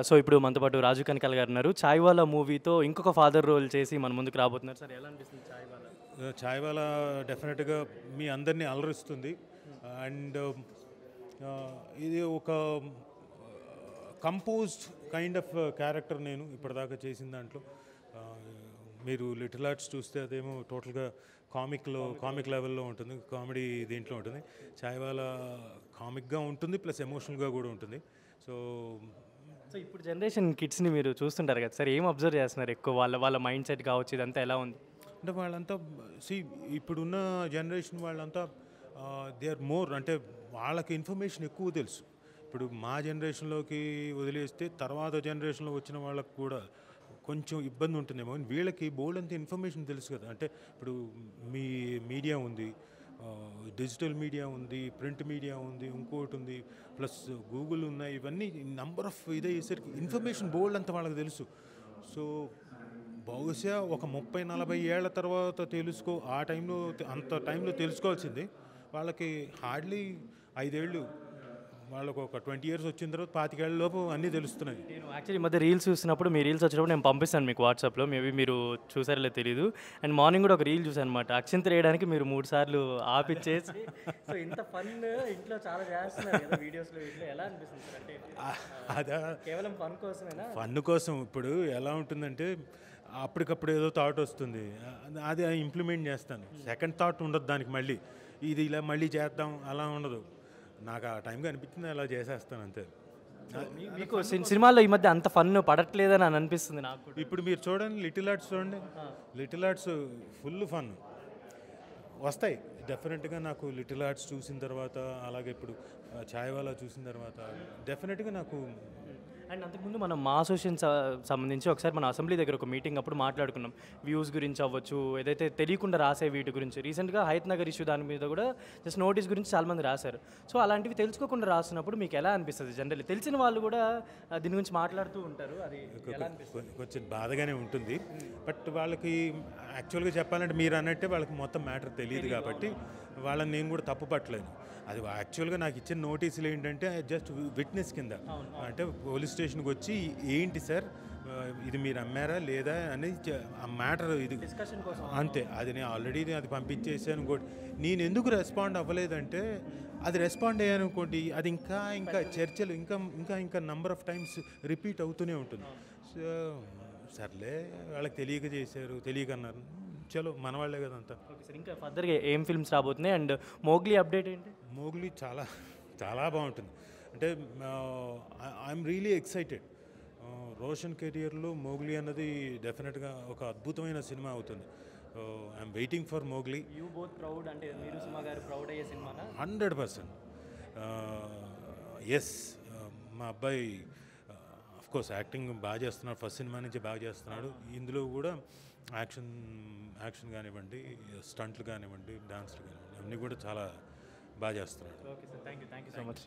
So ఇప్పుడు మనతో పాటు రాజు కనకాల గారు ఉన్నారు. 'చాయ్‌వాలా' మూవీతో ఇంకొక ఫాదర్ రోల్ చేసి మన ముందుకు రాబోతున్నారు. సార్ ఎలా అనిపిస్తుంది 'చాయ్‌వాలా'? చాయ్‌వాలా డెఫినెట్‌గా మీ అందరినీ అలరిస్తుంది. అండ్ ఇది ఒక కంపోజ్డ్ కైండ్ ఆఫ్ క్యారెక్టర్ నేను ఇప్పటిదాకా చేసిన దాంట్లో. మీరు లిటిల్ ఆర్ట్స్ చూస్తే అదేమో టోటల్గా కామిక్ లెవెల్లో ఉంటుంది, కామెడీ దీంట్లో ఉంటుంది. చాయ్‌వాలా కామిక్గా ఉంటుంది, ప్లస్ ఎమోషనల్గా కూడా ఉంటుంది. సో సో ఇప్పుడు జనరేషన్ కిడ్స్‌ని మీరు చూస్తుంటారు కదా సార్, ఏం అబ్జర్వ్ చేస్తున్నారు ఎక్కువ? వాళ్ళ మైండ్ సెట్ కావచ్చు, ఇదంతా ఎలా ఉంది? అంటే వాళ్ళంతా ఇప్పుడున్న జనరేషన్ వాళ్ళంతా దే ఆర్ మోర్, అంటే వాళ్ళకి ఇన్ఫర్మేషన్ ఎక్కువ తెలుసు. ఇప్పుడు మా జనరేషన్లోకి వదిలేస్తే తర్వాత జనరేషన్లో వచ్చిన వాళ్ళకి కూడా కొంచెం ఇబ్బంది ఉంటుందేమో, వీళ్ళకి బోల్డ్ అంత ఇన్ఫర్మేషన్ తెలుసు కదా. అంటే ఇప్పుడు మీ మీడియా ఉంది, డిజిటల్ మీడియా ఉంది, ప్రింట్ మీడియా ఉంది, ఇంకోటి ఉంది, ప్లస్ గూగుల్ ఉన్నాయి, ఇవన్నీ నంబర్ ఆఫ్ ఇదయ్యేసరికి ఇన్ఫర్మేషన్ బోల్డ్ అంత వాళ్ళకి తెలుసు. సో బహుశా ఒక 30-40 ఏళ్ల తర్వాత ఆ టైంలో అంత టైంలో తెలుసుకోవాల్సింది వాళ్ళకి హార్డ్లీ 5 ఏళ్ళు, వాళ్ళకు ఒక 20 ఇయర్స్ వచ్చిన తర్వాత 25 ఏళ్ళ లోపు అన్నీ తెలుస్తున్నాయి. నేను యాక్చువల్లీ ఈ మధ్య రీల్స్ చూసినప్పుడు, మీ రీల్స్ వచ్చినప్పుడు నేను పంపిస్తాను మీకు వాట్సాప్లో, మేబీ మీరు చూసారో తెలీదు. అండ్ మార్నింగ్ కూడా ఒక రీల్ చూసాను అనమాట, అక్షింతలు వేయడానికి మీరు 3 సార్లు ఆపిచ్చేసి సో ఇంత ఫన్ ఇంట్లో చాలా చేస్తున్నారు కదా వీడియోస్లో, ఇట్లా ఎలా అనిపిస్తుంది సార్? అంటే అదా కేవలం ఫన్ కోసమేనా? ఫన్ కోసం. ఇప్పుడు ఎలా ఉంటుందంటే అప్పటికప్పుడు ఏదో థాట్ వస్తుంది, అది ఇంప్లిమెంట్ చేస్తాను. సెకండ్ థాట్ ఉండదు దానికి, మళ్ళీ ఇది ఇలా మళ్ళీ చేద్దాం అలా ఉండదు. నాకు ఆ టైంకి అనిపించింది అలా చేసేస్తాను అంతే. మీకు సినిమాల్లో ఈ మధ్య అంత ఫన్ పడట్లేదని అని అనిపిస్తుంది నాకు కూడా. ఇప్పుడు మీరు చూడండి, లిటిల్ ఆర్ట్స్ చూడండి, లిటిల్ ఆర్ట్స్ ఫుల్ ఫన్ వస్తాయి డెఫినెట్గా. నాకు లిటిల్ ఆర్ట్స్ చూసిన తర్వాత, అలాగే ఇప్పుడు చాయ్‌వాలా చూసిన తర్వాత డెఫినెట్గా నాకు. అండ్ అంతకుముందు మనం మా అసోసియేషన్ సంబంధించి ఒకసారి మన అసెంబ్లీ దగ్గర ఒక మీటింగ్ అప్పుడు మాట్లాడుకున్నాం, వ్యూస్ గురించి అవ్వచ్చు, ఏదైతే తెలియకుండా రాసే వీటి గురించి. రీసెంట్గా హయత్ నగర్ ఇష్యూ దాని మీద కూడా జస్ట్ నోటీస్ గురించి చాలామంది రాశారు. సో అలాంటివి తెలుసుకోకుండా రాసినప్పుడు మీకు ఎలా అనిపిస్తుంది? జనరల్లీ తెలిసిన వాళ్ళు కూడా దీని గురించి మాట్లాడుతూ ఉంటారు, అది ఎలా అనిపిస్తుంది? కొంచెం బాధగానే ఉంటుంది. బట్ వాళ్ళకి యాక్చువల్గా చెప్పాలంటే మీరు అన్నట్టే వాళ్ళకి మొత్తం మ్యాటర్ తెలియదు కాబట్టి వాళ్ళని నేను కూడా తప్పు పట్టలేను. అది యాక్చువల్గా నాకు ఇచ్చిన నోటీసులు ఏంటంటే జస్ట్ విట్నెస్ కింద, అంటే పోలీస్ స్టేషన్కి వచ్చి ఏంటి సార్ ఇది మీరు అమ్మారా లేదా అనేది ఆ మ్యాటర్, ఇది డిస్కషన్ కోసం అంతే. అది నేను ఆల్రెడీ అది పంపించేసాను కూడా. నేను ఎందుకు రెస్పాండ్ అవ్వలేదంటే, అది రెస్పాండ్ అయ్యాను అనుకోండి, అది ఇంకా చర్చలు ఇంకా నంబర్ ఆఫ్ టైమ్స్ రిపీట్ అవుతూనే ఉంటుంది. సో సర్లే, వాళ్ళకి తెలియక చేశారు, తెలియక అన్నారు, చలో మన వాళ్ళే కదా అంతా. ఓకే సార్, ఇంకా ఫర్దర్గా ఏం ఫిల్మ్స్ రాబోతున్నాయి? అండ్ మోగ్లీ అప్డేట్ ఏంటి? మోగ్లీ చాలా చాలా బాగుంటుంది. అంటే ఐఎమ్ రియలీ ఎక్సైటెడ్. రోషన్ కెరియర్లో మోగ్లీ అన్నది డెఫినెట్గా ఒక అద్భుతమైన సినిమా అవుతుంది. I'm waiting for Mowgli. You both proud, అంటే మీరు సినిమా గారు ప్రౌడ్ అయ్యే సినిమానా? 100%. ఎస్, మా అబ్బాయి కోర్స్ యాక్టింగ్ బాగా చేస్తున్నాడు, ఫస్ట్ సినిమా నుంచి బాగా చేస్తున్నాడు. ఇందులో కూడా యాక్షన్ కానివ్వండి, స్టంట్లు కానివ్వండి, డాన్స్లు కానివ్వండి, అన్నీ కూడా చాలా బాగా చేస్తున్నాడు. Okay sir, thank you so much.